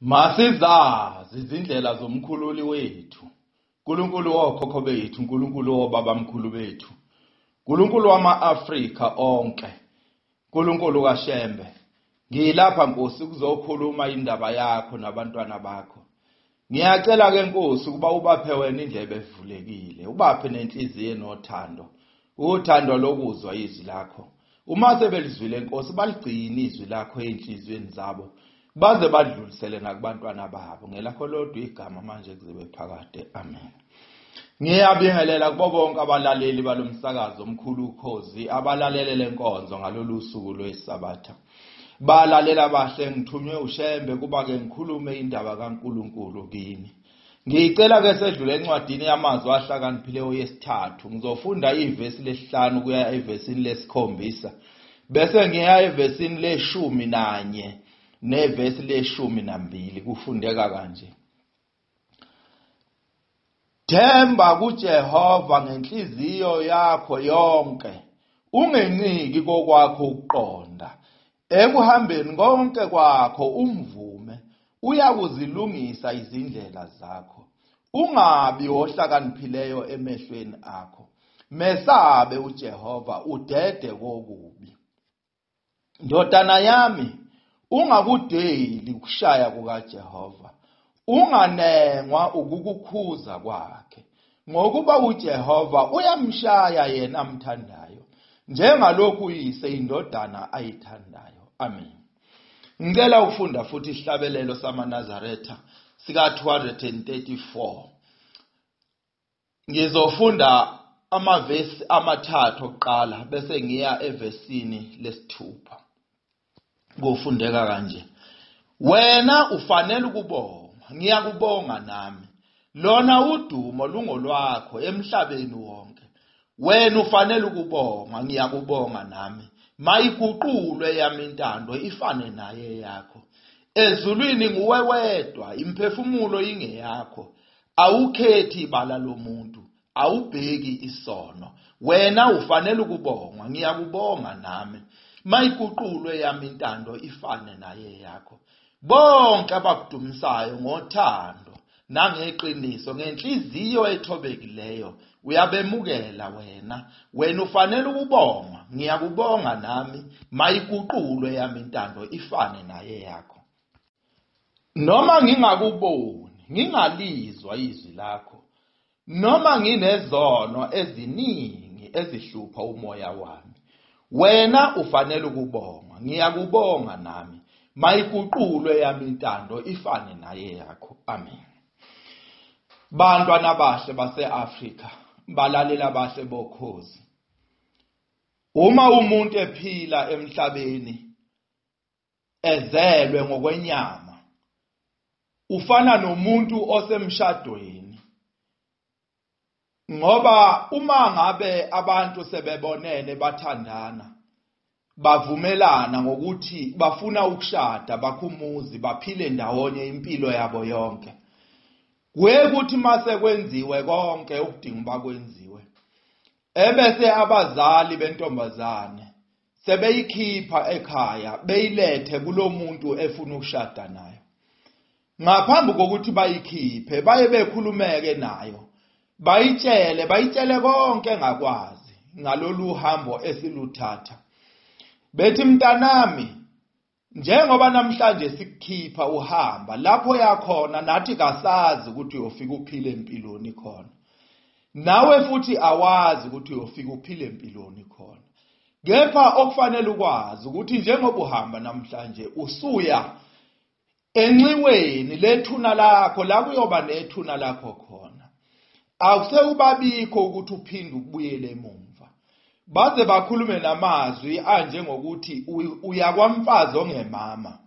Masizazi izindlela zomkhululi wethu. uNkulunkulu wokhokho bethu, uNkulunkulu wobabamkhulu bethu. uNkulunkulu wama-Afrika onke. uNkulunkulu kaShembe. Ngilapha Nkosi kuzokhuluma indaba yakho nabantwana bakho. Ngiyacela ke Nkosi ukuba ubaphe wena indlebe evulekile, ubaphe nenhliziyo enothando. Uthando lokuzwa izwi lakho. Uma sebelizwile Nkosi baligcine izwi lakho enhlizweni zabo. Baze badlulisele nakubantwana babo. Ngelakho lodwa igama manje kuze phakade. Amen. Ngiyabingelela kubo bonke abalaleli balomsakazo omkhulu ukhozi abalalela lenkonzo ngalolu suku lweSabatha. Balalela bahle ngithunywe uShembe kuba ke ngikhulume indaba kaNkuluNkulu kini. Ngicela ke sedlule encwadini yamazwi ahlakaniphileyo yesithathu. Ngizofunda ivesi lesihlanu kuya evesini lesikhombisa. Bese ngiya evesini le-11 nevesi le-12 kufundeka kanje. Themba kuJehova ngenhliziyo yakho yonke. Ungenciki kokwakho ukuqonda. Ekuhambeni konke kwakho umvume. Uyakuzilungisa izindlela zakho. Ungabi ohlakaniphileyo emehlweni akho. Mesabe uJehova udede kokubi. Ndodana yami, ungakudeli ukushaya kukaJehova. Unganengwa ukukukhuza kwakhe. Ngokuba uJehova uyamshaya yena amthandayo, njengalokhu uyise indodana ayithandayo. Amen. Ngicela ukufunda futhi isihlabelelo samaNazaretha sika 234. Ngizofunda amavesi amathathu okuqala bese ngiya evesini lesithupha. Kufundeka kanje. Wena ufanele ukubonga, ngiyakubonga nami. Lona udumo lungolwakho emhlabeni wonke. Wena ufanele ukubonga, ngiyakubonga nami. Mayiguqulwe yami intando ifane naye yakho. Ezulwini nguwe wedwa, imphefumulo ingeyakho. Awukhethi ibala lomuntu, awubheki isono. Wena ufanele ukubonga, ngiyakubonga nami. Mayiguqulwe yami intando ifane naye yakho. Bonke abakudumisayo ngothando nangeqiniso ngenhliziyo ethobekileyo uyabemukela wena. Wena ufanele ukubonga, ngiyakubonga nami. Mayiguqulwe yami intando ifane naye yakho. Noma ngingakuboni, ngingalizwa izwi lakho. Noma nginezono eziningi ezihlupha umoya wami. Wena ufanele ukubonga, ngiyakubonga nami. Mayiguqulwe yami intando ifane naye yakho. Amen. Bantwana bahle base-Afrika, balalela bahle bokhozi. Uma umuntu ephila emhlabeni ezelwe ngokwenyama, ufana nomuntu osemshadweni. Ngoba uma ngabe abantu sebebonene bathandana, bavumelana ngokuthi bafuna ukushada, bakhumuzi, baphile ndawonye impilo yabo yonke. Kwekuthi mase kwenziwe konke ukudinga bakwenziwe. Ebese abazali bentombazane sebeyikhipha ekhaya, beyilethe kulomuntu efuna ukushada nayo. Ngaphambi kokuthi bayikhiphe, baye bekhulumeke nayo. Bayitshele konke ngakwazi ngalolu hambo esiluthatha. Bethi mntanami, njengoba namhlanje sikukhipha uhamba, lapho yakhona nathi kasazi ukuthi uyofika uphile empilweni khona. Nawe futhi awazi ukuthi uyofika uphile empilweni khona. Kepha okufanele ukwazi ukuthi njengoba uhamba namhlanje usuya enxiweni lethuna lakho, la kuyoba nethuna lakho khona. Akuseyubabikho ukuthi uphinde ukubuyele emuva. Baze bakhulume namazwi anje ngokuthi uyakwamfazi ongemama.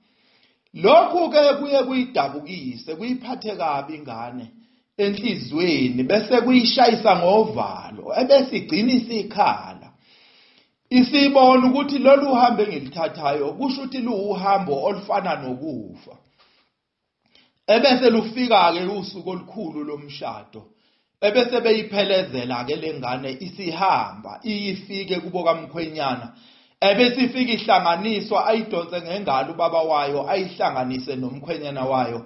Lokhu ke kuye kuyidabukise, kuyiphathe kabi ingane enhlizweni bese kuyishayisa ngovalo, ebese igcina isikhala. Isibona ukuthi lolu uhambo engilithathayo kusho ukuthi luhambo olufana nokufa. Ebese lufika ke usuku olukhulu lomshado. Ebese beyiphelezela ke lengane isihamba iyifike kubo kaMkhwenyana. ebese ifika ihlanganiswa ayidonse ngengalo ubaba wayo ayihlanganise nomkhwenyana wayo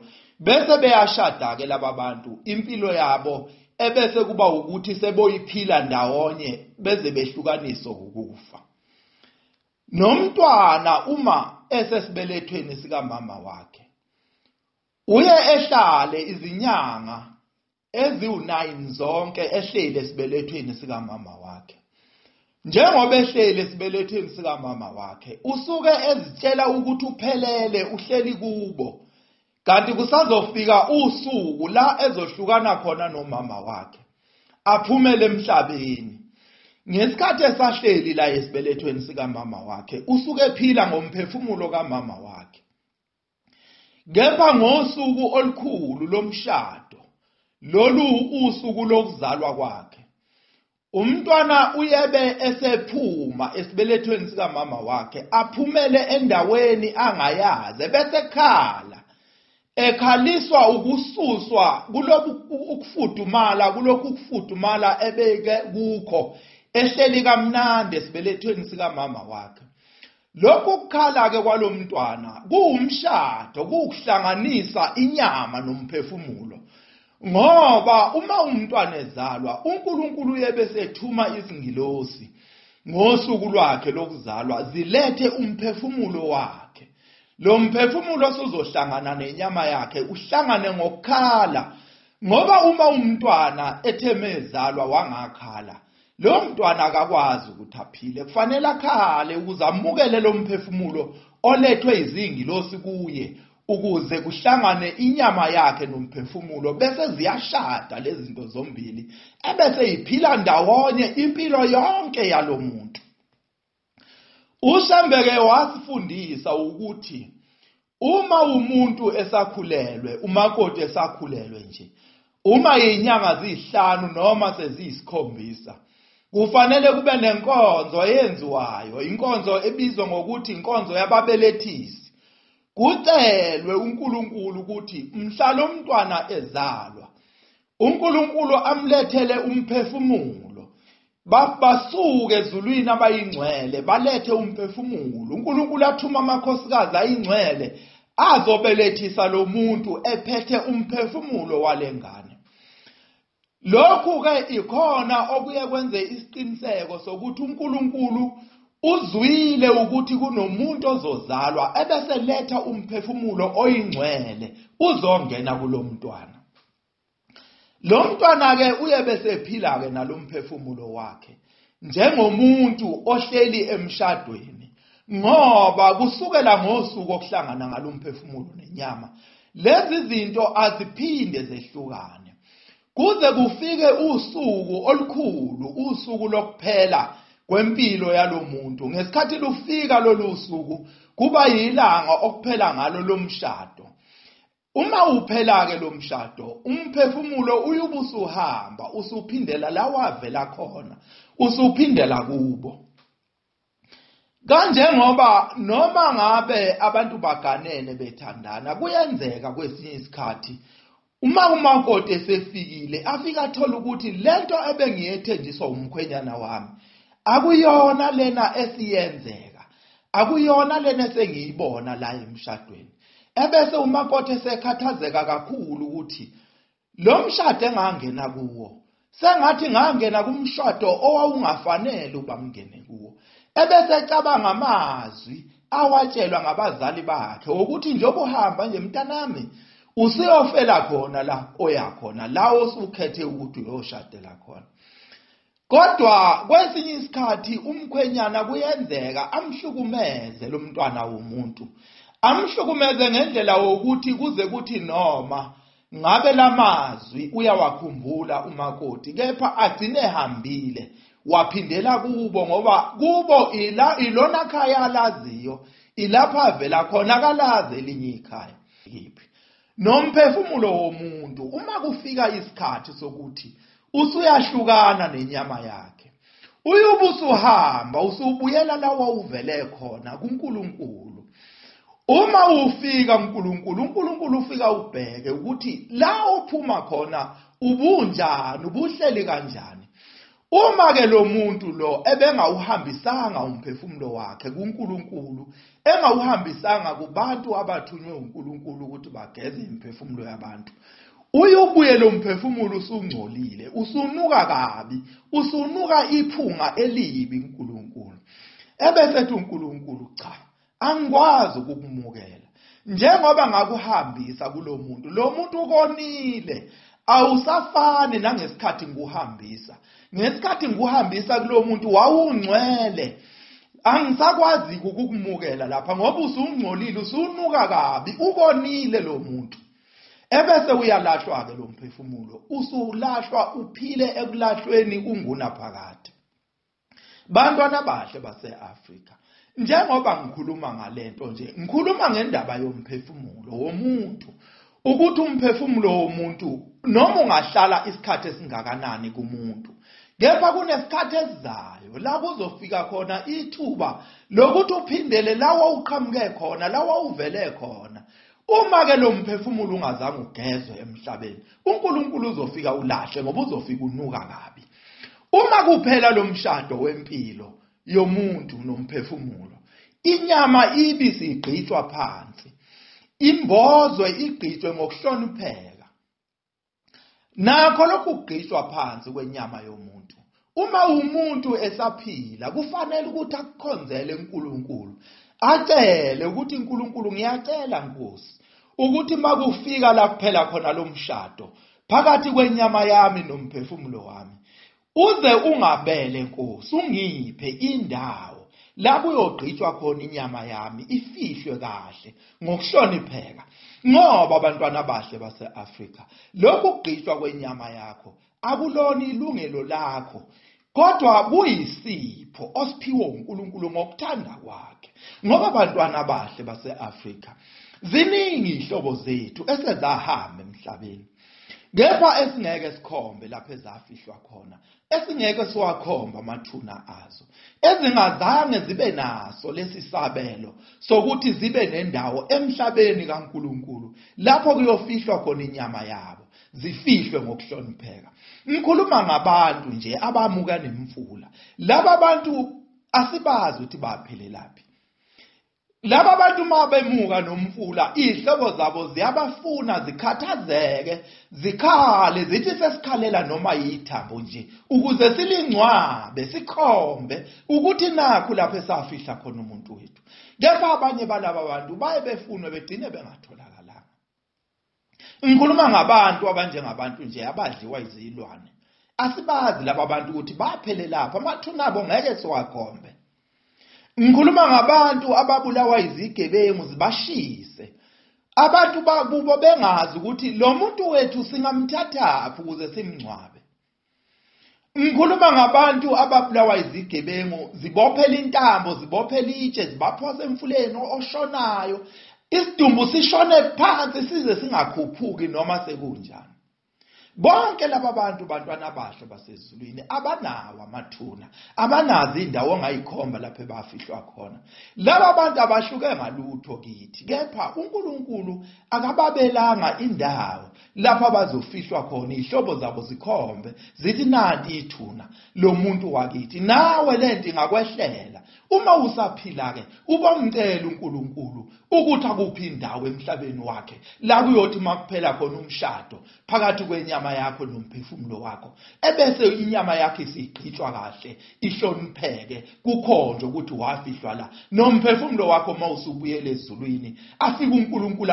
bese beyashada ke laba bantu impilo yabo ebese kuba ukuthi seboyiphila ndawonye beze behlukaniswa ukufa. Nomntwana uma esesibelethweni sika mama wakhe uye ehlale izinyanga eziwu9 zonke ehlele esibelethweni sika mama wakhe. Njengoba ehlele esibelethweni sika mama wakhe usuke ezitshela ukuthi uphelele uhleli kubo, kanti kusazofika usuku la ezohlukana khona nomama wakhe aphumele emhlabeni. Ngesikhathi esahleli la esibelethweni sika mama wakhe usuke ephila ngomphefumulo kaMama wakhe. Kepha ngosuku olukhulu lomshado, lolu usuku lokuzalwa kwakhe, umntwana uyebe esephuma esibelethweni sika mama wakhe aphumele endaweni angayazi bese khala, ekhaliswa ukususwa kulokhu ukufudumala ebeke kukho ehleli kamnandi esibelethweni sika mama wakhe. Lokhu kukhala ke kwalomntwana kuwumshado, kuhlanganisa inyama nomphefumulo. Ngoba uma umntwana ezalwa uNkulunkulu uyebese ethuma izingilosi ngosuku lwakhe lokuzalwa zilethe umphefumulo wakhe. Lo mphefumulo uzohlangana nenyama yakhe uhlangane ngokukhala, ngoba uma umntwana etheme ezalwa wangakhala lo mntwana akakwazi ukuthi aphile, kufanele akhale ukuze amukele lo mphefumulo olethwe izingilosi kuye ukuze kuhlangane inyama yakhe nomphefumulo bese ziyashada lezi zinto zombili ebese iphila ndawonye impilo yonke yalomuntu. uShembeke wasifundisa ukuthi uma umuntu esakhulelwe, umakoti esakhulelwe nje, uma inyanga zi5 noma seziyisikhombisa, kufanele kube nenkonzo eyenziwayo, inkonzo ebizwa ngokuthi inkonzo yababelethisi. Kucelwe uNkulunkulu ukuthi mhla umntwana ezalwa, uNkulunkulu amlethele umphefumulo. Basuke ezulwini abayingcwele balethe umphefumulo. uNkulunkulu athuma amakhosikazi ayingcwele azobelethisa lo muntu ephethe umphefumulo walengane. Lokhu ke ikhona okuye kwenze isiqiniseko sokuthi uNkulunkulu uzwile ukuthi kunomuntu ozozalwa ebese letha umphefumulo oyingcwele uzongena kulomntwana. Lo mntwana ke uyebese ephila ke nalomphefumulo wakhe njengomuntu ohleli emshadweni, ngoba kusukela ngosuku okuhlangana ngalomphefumulo nenyama lezi zinto aziphinde zehlukane kuze kufike usuku olukhulu, usuku lokuphela kwempilo yalomuntu. Ngesikhathi lufika lolu suku kuba yilanga okuphela ngalo lomshado. Uma uphela ke lomshado, umphefumulo uyubusuhamba usuphindela la wavela khona, usuphindela kubo. Kanje ngoba noma ngabe abantu baganene bethandana, kuyenzeka kwesinye isikhathi uma umakoti esefikile afika athola ukuthi lento ebengiyethenjiswa umkhwenyana wami akuyona lena esiyenzeka, akuyona lena esengiyibona la emshadweni. Ebese umakoti esekhathazeka kakhulu ukuthi lo mshado engangena kuwo sengathi ngangena kumshado owawungafanele ubamngene kuwo. Ebese ecabanga amazwi awatshelwa ngabazali bakhe ukuthi njengoba uhamba nje mntanami usiyofela khona la oyakhona, la osukhethe ukuthi uyoshadela khona. Kodwa kwesinye isikhathi umkhwenyana kuyenzeka amhlukumeze lo mntwana womuntu, amhlukumeze ngendlela wokuthi kuze kuthi noma ngabe lamazwi uyawakhumbula umakoti, kepha agcine ehambile waphindela kubo, ngoba kubo ilona khaya alaziyo, ilapha avela khona kalazi elinye ikhaya. Nomphefumulo womuntu uma kufika isikhathi sokuthi usuyahlukana nenyama yakhe, uyubusuhamba usubuyela la wawuvele khona kuNkulunkulu. Uma ufika uNkulunkulu ufika ubheke ukuthi la uphuma khona ubunjani, ubuhleli kanjani. Uma ke lo muntu lo ebengawuhambisanga umphefumulo wakhe kuNkulunkulu, engawuhambisanga kubantu abathunywe uNkulunkulu ukuthi bageze imphefumulo yabantu, uyubuye lo mphefumulo usungcolile, usunuka kabi, usunuka iphunga elibi kuNkulunkulu. Ebesethi uNkulunkulu cha, angikwazi ukukumukela. Njengoba ngakuhambisa kulo muntu, lo muntu ukonile, awusafani nangesikhathi nguhambisa. Ngesikhathi nguhambisa kulo muntu wawungcwele. Angisakwazi ukukumukela lapha ngoba usungcolile, usunuka kabi, ukonile lo muntu. Ebese uyalahlwa ke lo mphefumulo, usulahlwa uphile ekulahlweni ungunaphakade. Bantwana bahle base-Afrika, njengoba ngikhuluma ngalento nje, ngikhuluma ngendaba yomphefumulo womuntu, ukuthi umphefumulo womuntu noma ungahlala isikhathi esingakanani kumuntu, kepha kunesikhathi esizayo la kuzofika khona ithuba lokuthi uphindele lawa uqhamuke khona, lawa uvele khona. Uma ke lo mphefumulo ungazange ugezwe emhlabeni, uNkulunkulu uzofika ulahle ngoba uzofika unuka kabi. Uma kuphela lo mshado wempilo yomuntu nomphefumulo, inyama ibisi igqitshwa phansi, imbozwe igqitshwe ngokuhlonipheka. Nakho lokhu kugqitshwa phansi kwenyama yomuntu. Uma umuntu esaphila, kufanele ukuthi akukhonzele uNkulunkulu. Acele ukuthi uNkulunkulu, ngiyacela Nkosi, ukuthi makufika la kuphela khona lo mshado phakathi kwenyama yami nomphefumulo wami, uze ungabele Nkosi, ungiphe indawo la kuyogqitshwa khona inyama yami ifihlwe kahle ngokuhlonipheka. Ngoba abantwana bahle base-Afrika, lokhu kugqitshwa kwenyama yakho akulona ilungelo lakho, kodwa kuyisipho osiphiwe uNkulunkulu ngokuthanda kwakhe. Ngoba abantwana bahle base-Afrika, ziningi ihlobo zethu esezahamba emhlabeni, kepha esingeke sikhombe lapho ezafihlwa khona, esingeke siwakhomba amathuna azo, ezingazange zibe naso lesi sabelo sokuthi zibe nendawo emhlabeni kaNkulunkulu lapho kuyofihlwa khona inyama yabo, zifihlwe ngokuhlonipheka. Ngikhuluma ngabantu nje abamuka nemfula. Laba bantu asibazi ukuthi baphelelaphi. Laba bantu mabemuka nomfula, ihlobo zabo ziyabafuna zikhathazeke, zikhale, zithi sesikhalela noma yithambo nje, ukuze silingcwabe, sikhombe ukuthi nakho lapho esafihla khona umuntu wethu. Kepha abanye balaba bantu baye befunwe begcine bengatholakalanga. Ngikhuluma ngabantu abanjengabantu nje abadliwa izilwane. Asibazi laba bantu ukuthi baphelelaphi, amathuna abo ngeke siwakhombe. Ngikhuluma ngabantu ababulawa izigebengu zibashise. Abantu bakubo bengazi ukuthi lo muntu wethu singamthathaphi ukuze simngcwabe. Ngikhuluma ngabantu ababulawa izigebengu, zibophela intambo, zibophela itshe, zibaphose emfuleni oshonayo, isidumbu sishone phansi size singakhuphuki noma sekunjani. Bonke laba bantu, bantwana bahle basezulwini, abanawo amathuna, abanazi indawo ongayikhomba lapho bafihlwa khona. Laba bantu abahluke ngalutho kithi, kepha uNkulunkulu akababelanga indawo lapho abazofihlwa khona, ihlobo zabo zikhombe, zithi nanti ithuna lo muntu wakithi. Nawe lento ingakwehlela. Uma usaphila ke, ubamcela uNkulunkulu ukuthi akuphi indawo emhlabeni wakhe la kuyothi makuphela khona umshado phakathi kwenyama yakho nomphefumulo wakho, ebese inyama yakhe isigqitshwa kahle, ihlonipheke, kukhonje ukuthi wafihlwa la. Nomphefumulo wakho mawusubuyele ezulwini, afike uNkulunkulu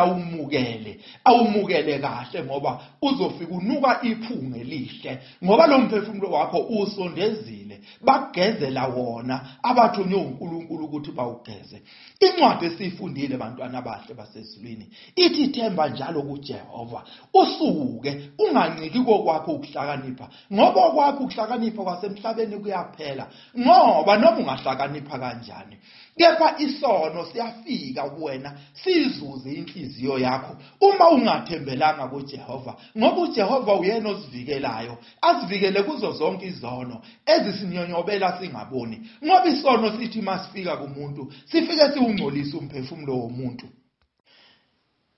awumukele kahle, ngoba uzofika unuka iphunga elihle, ngoba lo mphefumulo wakho usondezile, bagezela wona abathunywe uNkulunkulu ukuthi bawugeze. Incwadi esifundile bantwana bahle basezulwini ithi themba njalo kuJehova, usuke unganciki kokwakho ukuhlakanipha, ngoba kwakho ukuhlakanipha kwasemhlabeni kuyaphela. Ngoba noma ungahlakanipha kanjani, kepha isono siyafika kuwena sizuze inhliziyo yakho uma ungathembelanga kuJehova, ngoba uJehova uyena osivikelayo, asivikele kuzo zonke izono ezisinyonyobela singaboni. Ngoba isono sithi masifika kumuntu sifike siungcolisa umphefumulo womuntu.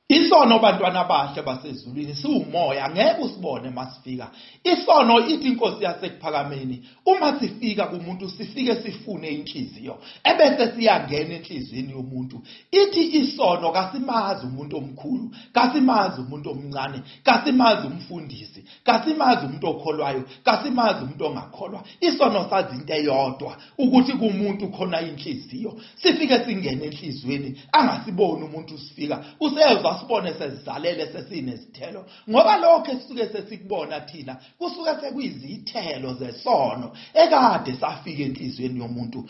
Isono bantwana bahle basezulwini siwumoya ngeke usibone masifika. Isono ithi inkosi yasekuphakameni uma sifika kumuntu sifike sifune inhliziyo ebese siyangena enhliziyweni yomuntu. Ithi isono kasimazi umuntu omkhulu, kasimazi umuntu omncane, kasimazi umfundisi, kasimazi umuntu okholwayo, kasimazi umuntu ongakholwa. Isono sazi into eyodwa ukuthi kumuntu khona inhliziyo. Sifike singene enhliziyweni angasiboni umuntu sifika. Usezwa sibone sezizalele sesinezithelo ngoba lokho esisuke sesikubona thina kusuke sekuyizithelo zesono ekade safika enhliziyweni yomuntu.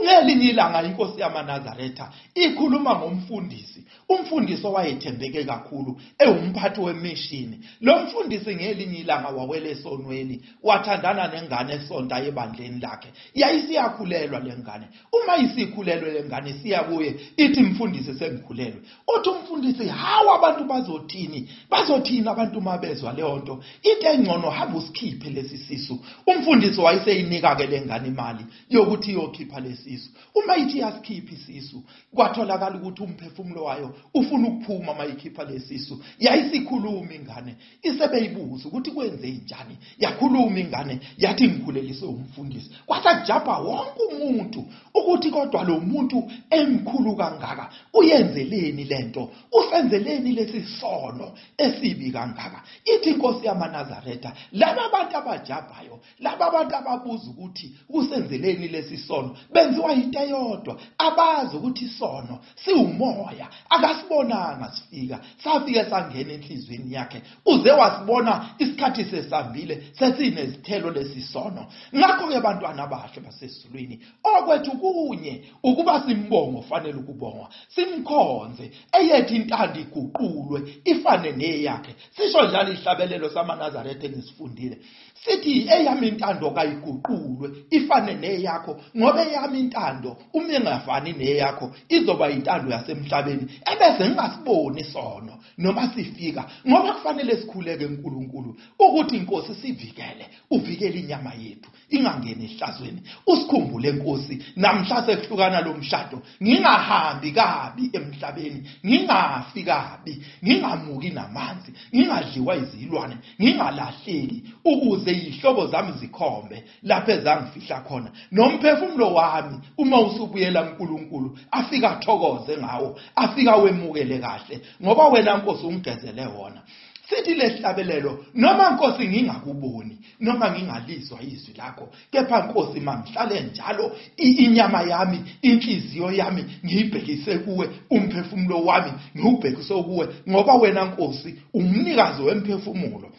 Ngelinye ilanga inkosi yamaNazaretha ikhuluma ngomfundisi, umfundisi owayethembeke kakhulu ewumphathi wemishini. Lo mfundisi ngelinye ilanga wawele esonweni, wathandana nengane esonta ebandleni lakhe. Yayisiyakhulelwa lengane. Uma isikhulelwe lengane siya kuye ithi mfundisi sengikhulelwe. Uthi umfundisi hawa abantu bazothini abantu mabezwa leyo nto. Into engcono hamba usikhiphe lesi sisu. Umfundisi wayeseyinika ke lengane imali yokuthi iyokhipha lesisu. Uma ithi yasikhipha isisu kwatholakala ukuthi umphefumulo wayo ufuna ukuphuma mayikhipha lesisu. Yayisikhuluma ingane isebeyibuza ukuthi kwenze njani. Yakhuluma ingane yathi ngikhuleliswe umfundisi. Kwasajabha wonke umuntu ukuthi kodwa lo muntu emkhulu kangaka uyenzeleni lento, usenzeleni lesisono esibi kangaka. Ithi inkosi yamaNazaretha laba abantu abajabhayo, laba abantu ababuza ukuthi usenzeleni lesisono benziwa into eyodwa, abazi ukuthi isono siwumoya akasibonanga sifika, safike sangena enhliziyweni yakhe uze wasibona isikhathi sesambile sesinezithelo lesisono. Ngakho ke bantwana bahle basesizulwini okwethu kunye ukuba simbongo fanele ukubongwa, simkhonze eyethi intando iguqulwe ifane neyakhe. Sisho njalo ihlabelelo samaNazaretha engisifundile sithi eyami intando kayiguqulwe ifane neyakho ngoba eyami intando uma ingafani neyakho izoba intando yasemhlabeni ebese ngingasiboni isono noma sifika ngoba kufanele sikhuleke uNkulunkulu ukuthi inkosi sivikele, uvikele inyama yethu ingangeni ehlazweni. Usikhumbule inkosi namhla sekuhlukana lo mshado ngingahambi kabi emhlabeni, ngingafi kabi, ngingamuki namanzi, ngingadliwa izilwane, ngingalahleki ukuze izihlobo zami zikhombe lapho ezangifihla khona. Nomphefumulo wami uma usubuyela kuNkulunkulu afika athokoze ngawo, afika wemukele kahle ngoba wena Nkosi ungigezele wona. Sithi lesihlabelelo noma Nkosi ngingakuboni noma ngingalizwa izwi lakho, kepha Nkosi mangihlale njalo inyama yami, inhliziyo yami ngiyibhekise kuwe, umphefumulo wami ngiubhekise kuwe ngoba wena Nkosi umnikazi wemphefumulo.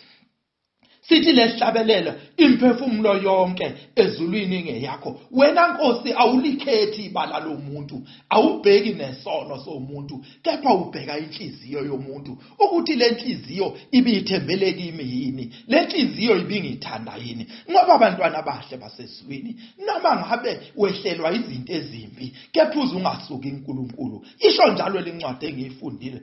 Sithi lesihlabelela imphefumulo yonke ezulwini ngeyakho. Wena Nkosi awulikhethi ibala lomuntu, awubheki nesono somuntu, kepha ubheka inhliziyo yomuntu ukuthi le nhliziyo ibithembele kimi yini, le nhliziyo ibingithanda yini. Ngoba abantwana bahle basesizulwini noma ngabe wehlelwa izinto ezimbi kepha uzungasuki kuNkulunkulu. Isho njalo lencwadi engiyifundile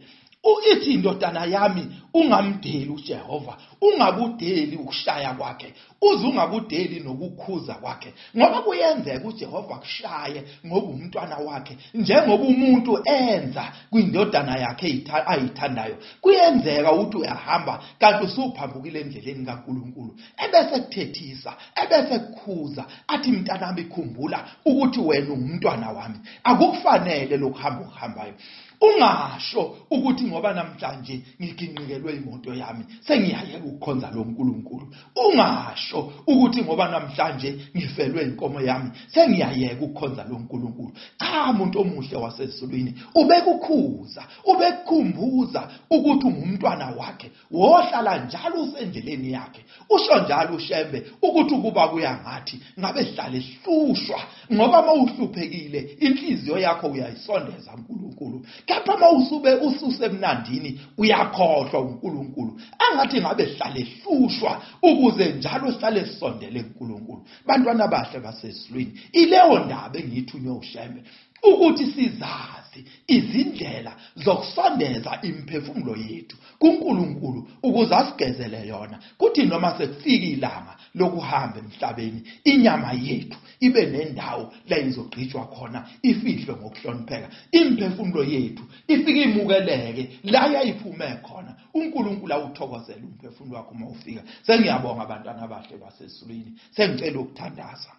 ithi indodana yami ungamdeli uJehova, ungabudeli ukushaya kwakhe, uzungabudeli nokukhuza kwakhe ngoba kuyenzeka uJehova kushaye ngoba umntwana wakhe njengoba umuntu enza kwindodana yakhe ayithandayo. Kuyenzeka ukuthi uyahamba kanti usuphambukile endleleni kaNkulunkulu ebese kuthethisa, ebese kukhuza athi mntanami khumbula ukuthi wena umntwana wami, akukufanele lokuhamba ukuhambayo. Ungasho ukuthi ngoba namhlanje ngiginqikelwe imoto yami sengiyayeka ukukhonza lo nkulunkulu. Ungasho ukuthi ngoba namhlanje ngifelwe inkomo yami sengiyayeka ukukhonza lo nkulunkulu. Cha, umuntu omuhle wasezulwini ubekukhuza, ubekukhumbuza ukuthi ungumntwana wakhe, wohlala njalo usendleleni yakhe. Usho njalo uShembe ukuthi ukuba kuyangathi ngabe sihlale hlushwa ngoba mawuhluphekile inhliziyo yakho uyayisondeza uNkulunkulu. Kepha mawusube ususemnandini uyakhohlwa uNkulunkulu. Angathi ngabe sihlale hlushwa ukuze njalo sihlale sisondele kuNkulunkulu. Bantwana bahle basezulwini, ileyo ndaba engiyithunywe uShembe ukuthi sizazi ukwazi izindlela zokusondeza imphefumulo yethu kuNkulunkulu ukuze asigezele yona kuthi noma sekufika ilanga lokuhamba emhlabeni inyama yethu ibe nendawo la izogqitshwa khona ifihlwe ngokuhlonipheka imphefumulo yethu ifike imukeleke la yayiphume khona uNkulunkulu awuthokozele umphefumulo wakho uma ufika. Sengiyabonga abantwana abahle basesizulwini, sengicela ukuthandaza.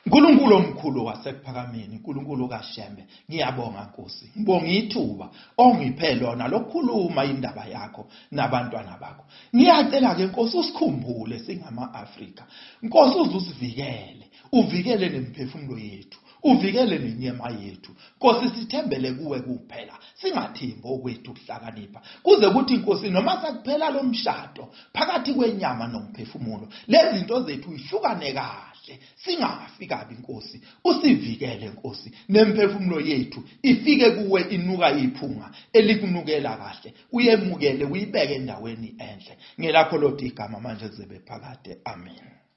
Nkulunkulu omkhulu wasekuphakameni, Nkulunkulu kaShembe, ngiyabonga Nkosi. Ngibonga ithuba ongiphe lona lokukhuluma indaba yakho nabantwana bakho. Ngiyacela ke Nkosi usikhumbule singama-Afrika. Nkosi uzusivikele, uvikele nemphefumulo yethu, uvikele nenyama yethu. Nkosi sithembele kuwe kuphela, singathimbi okwethu ukuhlakanipha. Kuze kuthi Nkosi noma sakuphela lo mshado phakathi kwenyama nomphefumulo, lezi zinto zethu ihlukane kahle, singafi kabi Nkosi. Usivikele Nkosi, nemphefumulo yethu ifike kuwe inuka iphunga elikunukela kahle. Uyemukele uyibeke endaweni enhle. Ngelakho lodwa igama manje kuze bephakade. Amen.